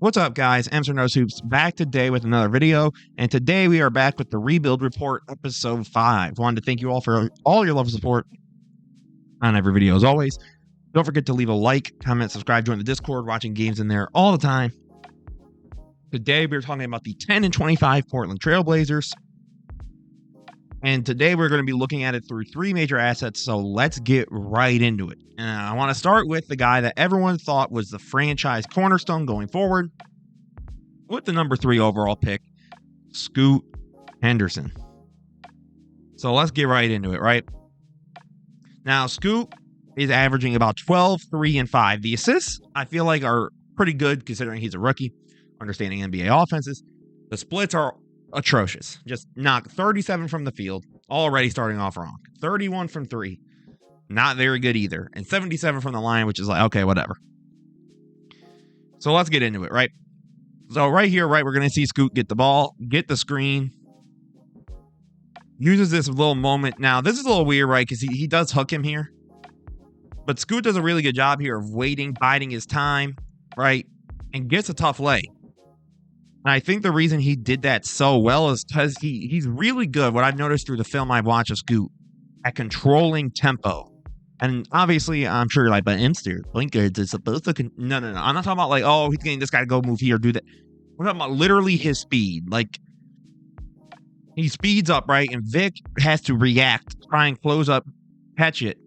What's up, guys? Anfernee Hoops back today with another video, and today we are back with the Rebuild Report, Episode 5. Wanted to thank you all for all your love and support on every video, as always. Don't forget to leave a like, comment, subscribe, join the Discord, watching games in there all the time. Today we're talking about the 10-25 Portland Trailblazers, and today we're going to be looking at it through three major assets, so let's get right into it. And I want to start with the guy that everyone thought was the franchise cornerstone going forward, with the number 3 overall pick, Scoot Henderson. So let's get right into it, right? Now, Scoot is averaging about 12, 3, and 5. The assists, I feel like, are pretty good considering he's a rookie, understanding NBA offenses. The splits are atrocious. Just knock 37 from the field, already starting off wrong. 31 from 3, not very good either. And 77 from the line, which is like, okay, whatever. So let's get into it, right? So right here, right, we're going to see Scoot get the ball, get the screen, uses this little moment. Now, this is a little weird, right, because he does hook him here. But Scoot does a really good job here of waiting, biding his time, right, and gets a tough lay. And I think the reason he did that so well is because he's really good, what I've noticed through the film I've watched of Scoot, at controlling tempo. And obviously, I'm sure you're like, but Imster, point guards is supposed to... No. I'm not talking about like, oh, he's getting this guy to go move here, do that. We're talking about literally his speed. Like, he speeds up, right? And Vic has to react, try and close up, catch it.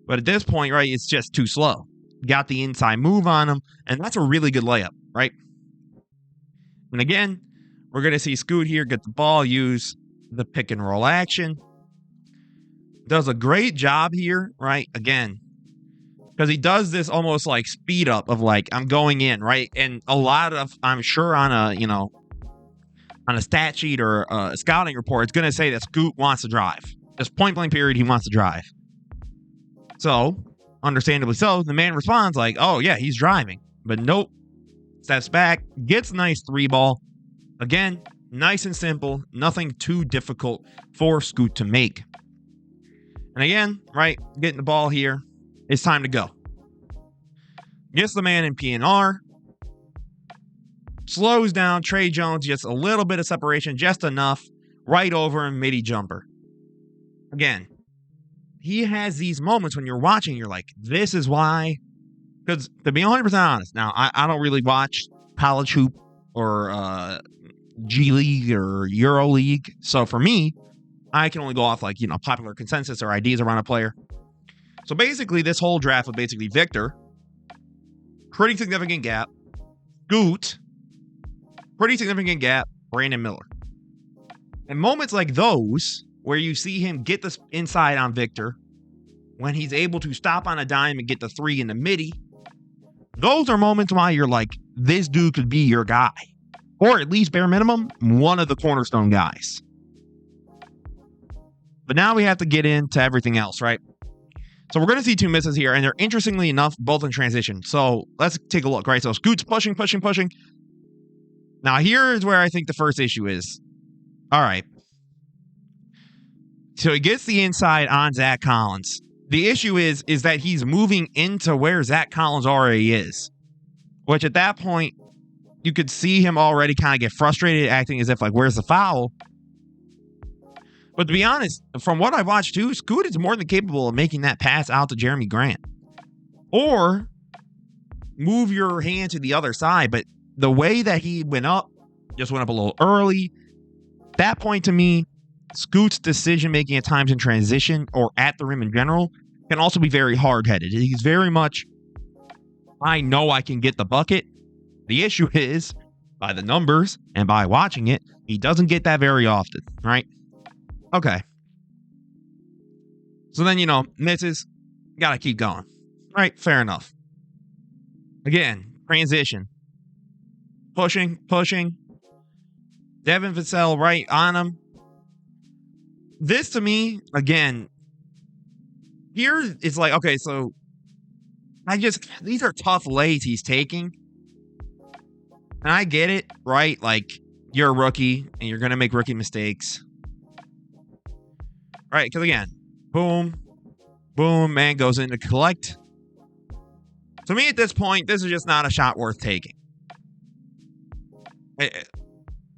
But at this point, right, it's just too slow. Got the inside move on him, and that's a really good layup, right? And again, we're going to see Scoot here get the ball, use the pick and roll action. Does a great job here, right? Again, because he does this almost like speed up of like, I'm going in, right? And a lot of, I'm sure on a, on a stat sheet or a scouting report, it's going to say that Scoot wants to drive. This point blank period, he wants to drive. So, understandably so, the man responds like, oh yeah, he's driving. But nope. Steps back, gets a nice 3-ball. Again, nice and simple. Nothing too difficult for Scoot to make. And again, right, getting the ball here. It's time to go. Gets the man in PNR. Slows down Trey Jones, just a little bit of separation, just enough. Right over him, midi jumper. Again, he has these moments when you're watching, you're like, this is why. Because to be 100% honest, now I don't really watch college hoop or G League or Euro League. So for me, I can only go off like, popular consensus or ideas around a player. So basically, this whole draft was basically Victor, pretty significant gap, Scoot, pretty significant gap, Brandon Miller. And moments like those, where you see him get the inside on Victor, when he's able to stop on a dime and get the 3 in the midi, those are moments why you're like, this dude could be your guy. Or at least, bare minimum, one of the cornerstone guys. But now we have to get into everything else, right? So we're going to see 2 misses here, and they're, interestingly enough, both in transition. So let's take a look, right? So Scoot's pushing. Now here is where I think the first issue is. All right. So he gets the inside on Zach Collins. The issue is that he's moving into where Zach Collins already is. Which at that point, you could see him already kind of get frustrated, acting as if like, where's the foul? But to be honest, from what I've watched too, Scoot is more than capable of making that pass out to Jeremy Grant. Or move your hand to the other side. But the way that he went up a little early. That point to me, Scoot's decision-making at times in transition or at the rim in general can also be very hard-headed. He's very much, I know I can get the bucket. The issue is, by the numbers and by watching it, he doesn't get that very often, right? Okay. So then, misses, gotta keep going. Right, fair enough. Again, transition. Pushing. Devin Vassell right on him. This to me, again, here it's like, okay, so these are tough lays he's taking. And I get it, right? Like, you're a rookie and you're going to make rookie mistakes. Right? Because again, boom, man goes in to collect. To me at this point, this is just not a shot worth taking.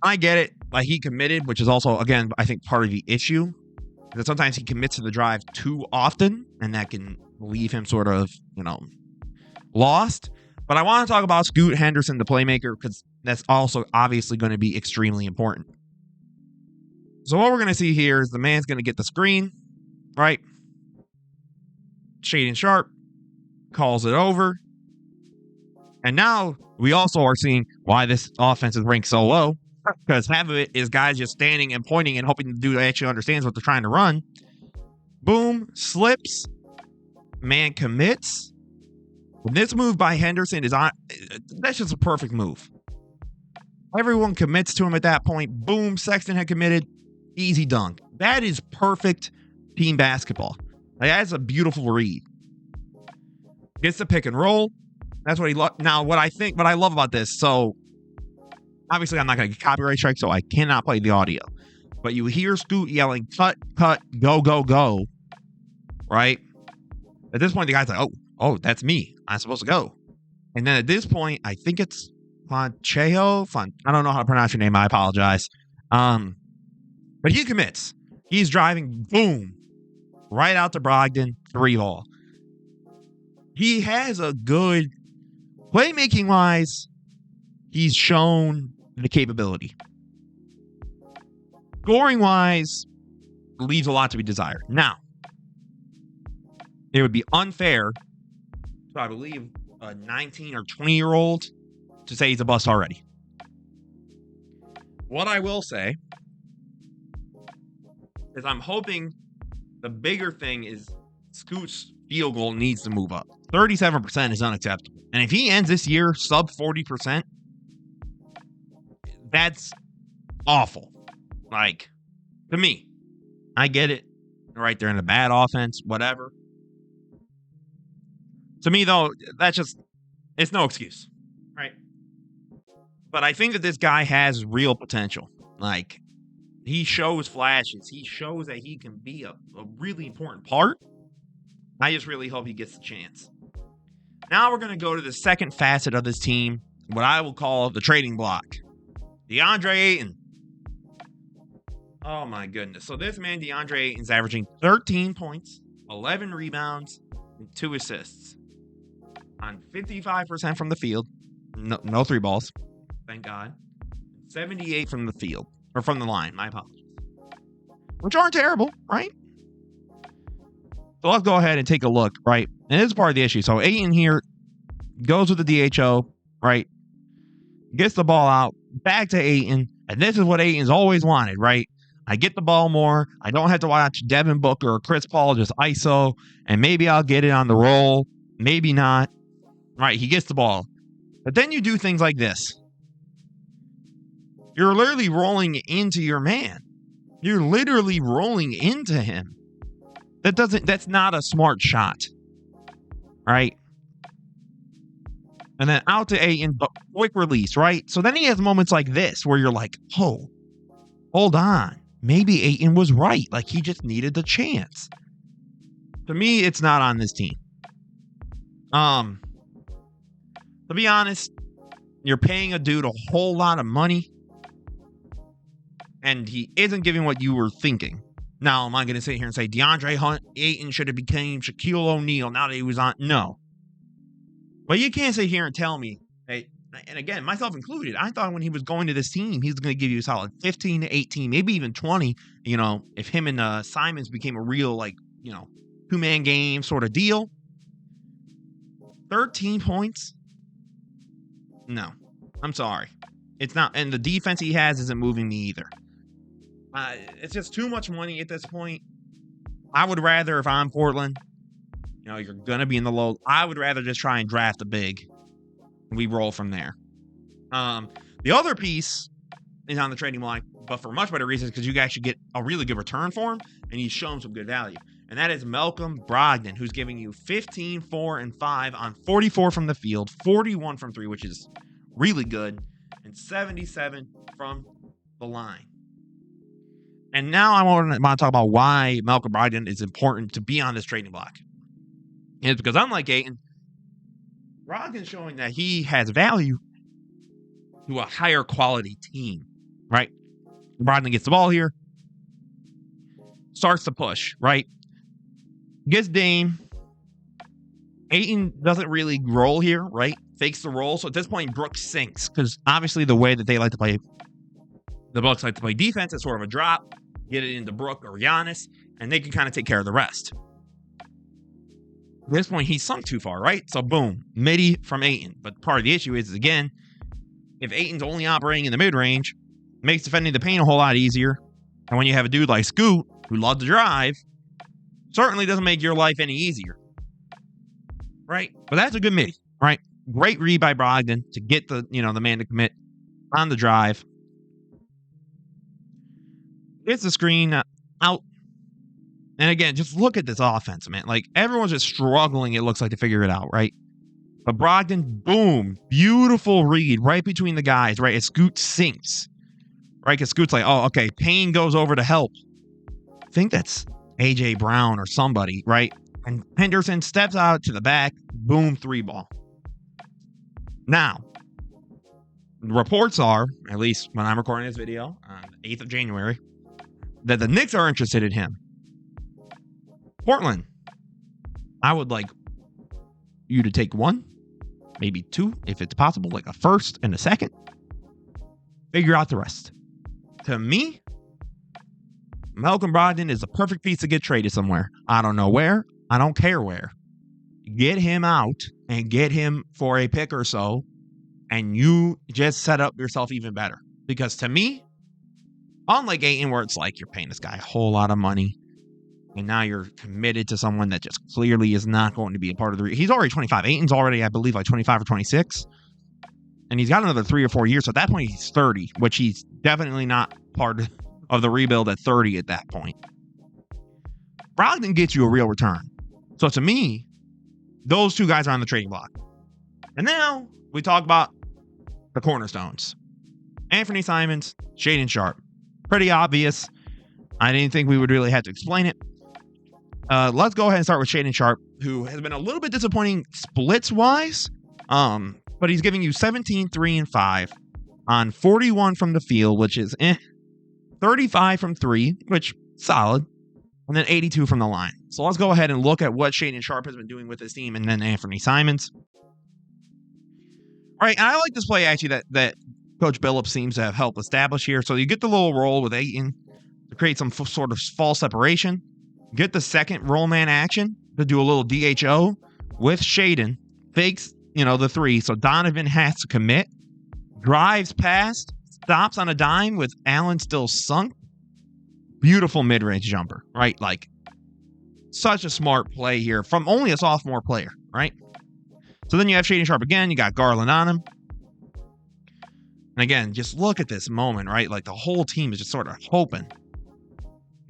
I get it. Like, he committed, which is also, again, I think part of the issue. That sometimes he commits to the drive too often, and that can leave him sort of, lost. But I want to talk about Scoot Henderson, the playmaker, because that's also obviously going to be extremely important. So what we're going to see here is the man's going to get the screen, right? Shaden Sharpe calls it over. And now we also are seeing why this offense is ranked so low, because half of it is guys just standing and pointing and hoping the dude actually understands what they're trying to run. Boom, slips, man commits. This move by Henderson that's just a perfect move. Everyone commits to him at that point. Boom, Sexton had committed. Easy dunk. That is perfect team basketball. Like, that's a beautiful read. Gets the pick and roll. That's what he now, what I love about this, so obviously I'm not going to get copyright strike, so I cannot play the audio. But you hear Scoot yelling, cut, go, go, go. Right? At this point, the guy's like, oh, that's me. I'm supposed to go. And then at this point, I think it's Fonchejo. I don't know how to pronounce your name. I apologize. But he commits. He's driving, boom, right out to Brogdon, 3-ball. He has a good, playmaking-wise, he's shown the capability. Scoring-wise, leaves a lot to be desired. Now, it would be unfair to, I believe, a 19 or 20-year-old to say he's a bust already. What I will say is I'm hoping the bigger thing is Scoot's field goal needs to move up. 37% is unacceptable. And if he ends this year sub 40%, that's awful. Like, to me, I get it. Right, they're in a bad offense, whatever. To me, though, it's no excuse. Right? But I think that this guy has real potential. Like, he shows flashes. He shows that he can be a really important part. I just really hope he gets the chance. Now we're going to go to the second facet of this team, what I will call the trading block. Deandre Ayton. Oh, my goodness. So this man, Deandre Ayton, is averaging 13 points, 11 rebounds, and 2 assists. On 55% from the field. No 3 balls. Thank God. 78 from the field. Or from the line. My apologies. Which aren't terrible, right? So let's go ahead and take a look, right? And this is part of the issue. So Ayton here goes with the DHO, right? Gets the ball out, back to Ayton. And this is what Ayton's always wanted, right? I get the ball more. I don't have to watch Devin Booker or Chris Paul just ISO. And maybe I'll get it on the roll. Maybe not. Right, he gets the ball. But then you do things like this. You're literally rolling into your man. You're literally rolling into him. That's not a smart shot. Right? And then out to Ayton, but quick release, right? So then he has moments like this where you're like, oh, hold on. Maybe Ayton was right. Like, he just needed the chance. To me, it's not on this team. To be honest, you're paying a dude a whole lot of money, and he isn't giving what you were thinking. Now, am I going to sit here and say DeAndre Ayton should have became Shaquille O'Neal now that he was on? No. But you can't sit here and tell me, hey, and again, myself included, I thought when he was going to this team, he was going to give you a solid 15 to 18, maybe even 20, if him and Simons became a real, two-man game sort of deal. 13 points? No. I'm sorry. It's not. And the defense he has isn't moving me either. It's just too much money at this point. I would rather, if I'm Portland, you're going to be in the low. I would rather just try and draft a big. And we roll from there. The other piece is on the trading block, but for much better reasons, because you actually get a really good return for him, and he's shown some good value. And that is Malcolm Brogdon, who's giving you 15, 4, and 5 on 44 from the field, 41 from 3, which is really good, and 77 from the line. And now I want to talk about why Malcolm Brogdon is important to be on this trading block. It's because unlike Ayton, Brogdon's showing that he has value, to a higher quality team, right? Brogdon gets the ball here, starts to push, right? Gets Dame. Ayton doesn't really roll here, right? Fakes the roll. So at this point, Brooks sinks because obviously the way that they like to play, the Bucks like to play defense is sort of a drop, get it into Brook or Giannis, and they can kind of take care of the rest. At this point, he's sunk too far, right? So boom, midi from Ayton. But part of the issue is again, if Ayton's only operating in the mid-range, makes defending the paint a whole lot easier. And when you have a dude like Scoot, who loves to drive, certainly doesn't make your life any easier. Right? But that's a good midi, right? Great read by Brogdon to get the man to commit on the drive. Gets the screen out. And again, just look at this offense, man. Like, everyone's just struggling, it looks like, to figure it out, right? But Brogdon, boom, beautiful read right between the guys, right? As Scoot sinks, right? Because Scoot's like, oh, okay, Payne goes over to help. I think that's A.J. Brown or somebody, right? And Henderson steps out to the back, boom, 3-ball. Now, reports are, at least when I'm recording this video on the 8th of January, that the Knicks are interested in him. Portland, I would like you to take 1, maybe 2, if it's possible, like a first and a second. Figure out the rest. To me, Malcolm Brogdon is the perfect piece to get traded somewhere. I don't know where. I don't care where. Get him out and get him for a pick or so, and you just set up yourself even better. Because to me, unlike Ayton, where it's like you're paying this guy a whole lot of money, and now you're committed to someone that just clearly is not going to be a part of the... He's already 25. Ayton's already, I believe, like 25 or 26. And he's got another 3 or 4 years. So at that point, he's 30, which he's definitely not part of the rebuild at 30 at that point. Brogdon gets you a real return. So to me, those two guys are on the trading block. And now we talk about the cornerstones. Anfernee Simons, Shaden Sharpe. Pretty obvious. I didn't think we would really have to explain it. Let's go ahead and start with Shaden Sharpe, who has been a little bit disappointing splits-wise. But he's giving you 17, 3, and 5 on 41 from the field, which is 35 from 3, which solid. And then 82 from the line. So let's go ahead and look at what Shaden Sharpe has been doing with his team, and then Anfernee Simons. All right, and I like this play, actually, that Coach Billups seems to have helped establish here. So you get the little roll with Ayton to create some sort of false separation. Get the second roll man action to do a little DHO with Shaden. Fakes, the 3. So Donovan has to commit. Drives past. Stops on a dime with Allen still sunk. Beautiful mid-range jumper, right? Like, such a smart play here from only a sophomore player, right? So then you have Shaden Sharpe again. You got Garland on him. And again, just look at this moment, right? Like, the whole team is just sort of hoping.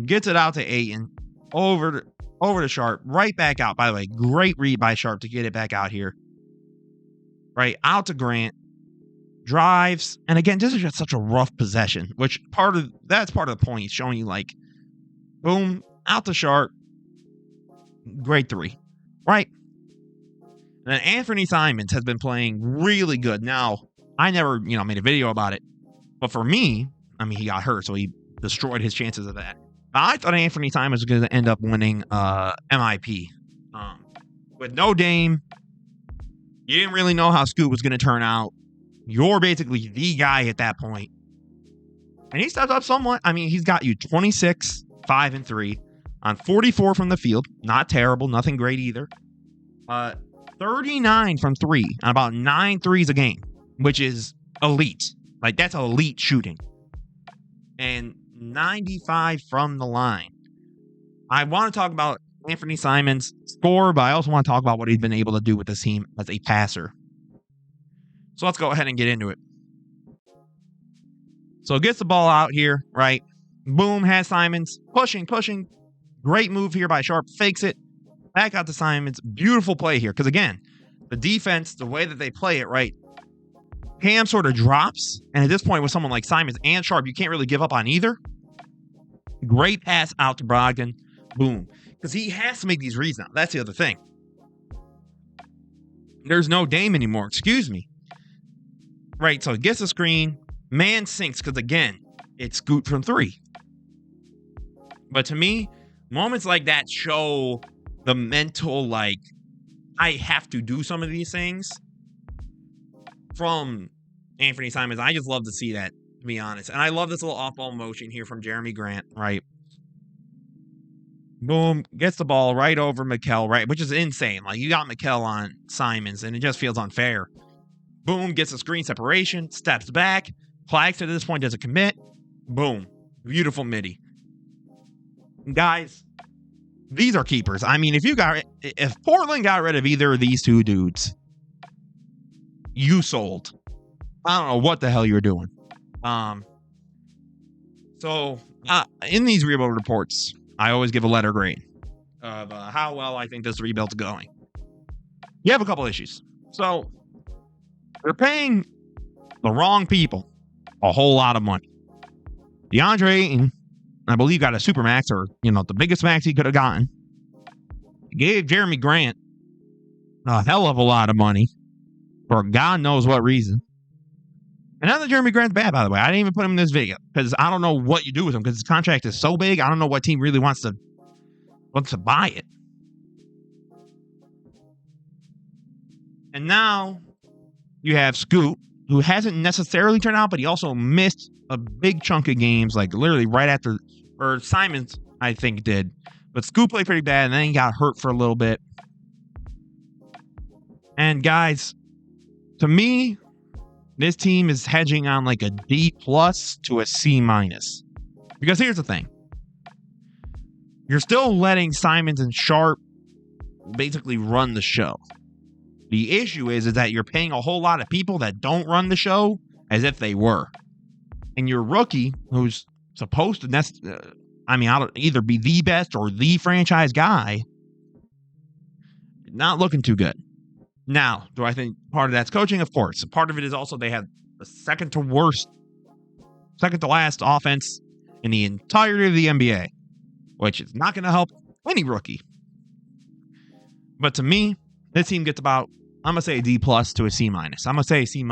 Gets it out to Ayton. Over to Sharpe. Right back out. By the way, great read by Sharpe to get it back out here. Right, out to Grant. Drives. And again, this is just such a rough possession, which that's part of the point. He's showing you, like, boom, out to Sharpe. Great 3. Right? And then Anfernee Simons has been playing really good. Now, I never, made a video about it. But for me, he got hurt, so he destroyed his chances of that. I thought Anfernee Simons was going to end up winning MIP. With no Dame, you didn't really know how Scoot was going to turn out. You're basically the guy at that point. And he stepped up somewhat. He's got you 26, 5, and 3 on 44 from the field. Not terrible. Nothing great either. 39 from 3 on about 9 threes a game, which is elite. Like, that's elite shooting. And 95 from the line. I want to talk about Anfernee Simons' score, but I also want to talk about what he's been able to do with this team as a passer. So let's go ahead and get into it. So gets the ball out here, right? Boom, has Simons. Pushing. Great move here by Sharpe. Fakes it. Back out to Simons. Beautiful play here. Because again, the defense, the way that they play it, right? Cam sort of drops. And at this point with someone like Simons and Sharpe, you can't really give up on either. Great pass out to Brogdon. Boom. Because he has to make these reads now. That's the other thing. There's no Dame anymore. Excuse me. right? So it gets a screen, man sinks because, again, it's Scoot from 3. But to me, moments like that show the mental, like, I have to do some of these things from Anfernee Simons. I just love to see that, to be honest. And I love this little off-ball motion here from Jeremy Grant, right? Boom, gets the ball right over Mikal, right? Which is insane. Like, you got Mikal on Simons, and it just feels unfair. Boom, gets a screen separation, steps back, flags to this point, doesn't commit. Boom, beautiful midi. Guys, these are keepers. I mean, if Portland got rid of either of these two dudes, you sold. I don't know what the hell you're doing. So in these rebuild reports, I always give a letter grade of how well I think this rebuild's going. You have a couple issues. So they're paying the wrong people a whole lot of money. Deandre Ayton, I believe, got a super max, or the biggest max he could have gotten. Gave Jeremy Grant a hell of a lot of money for God knows what reason. And now that Jeremy Grant's bad, by the way, I didn't even put him in this video because I don't know what you do with him because his contract is so big. I don't know what team really wants to buy it. And now you have Scoot, who hasn't necessarily turned out, but he also missed a big chunk of games, like literally right after, or Simons, I think, did. But Scoot played pretty bad, and then he got hurt for a little bit. And guys, to me, this team is hedging on like a D+ to a C-. Because here's the thing. You're still letting Simons and Sharpe basically run the show. The issue is that you're paying a whole lot of people that don't run the show as if they were. And your rookie, who's supposed to, either be the best or the franchise guy, not looking too good. Now, do I think part of that's coaching? Of course. Part of it is also they have the second to last offense in the entirety of the NBA, which is not going to help any rookie. But to me, this team gets about, I'm going to say a D+ to a C-. I'm going to say a C-.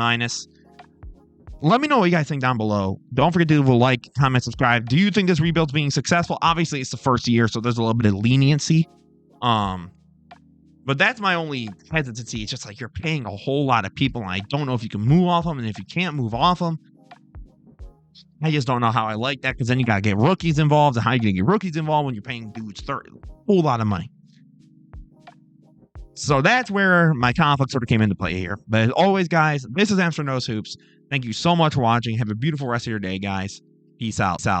Let me know what you guys think down below. Don't forget to leave a like, comment, subscribe. Do you think this rebuild's being successful? Obviously, it's the first year, so there's a little bit of leniency. But that's my only hesitancy. It's just like you're paying a whole lot of people, and I don't know if you can move off them, and if you can't move off them, I just don't know how I like that, because then you got to get rookies involved, and how you going to get rookies involved when you're paying dudes a whole lot of money. So that's where my conflict sort of came into play here. But as always, guys, this is Anfernee Hoops. Thank you so much for watching. Have a beautiful rest of your day, guys. Peace out.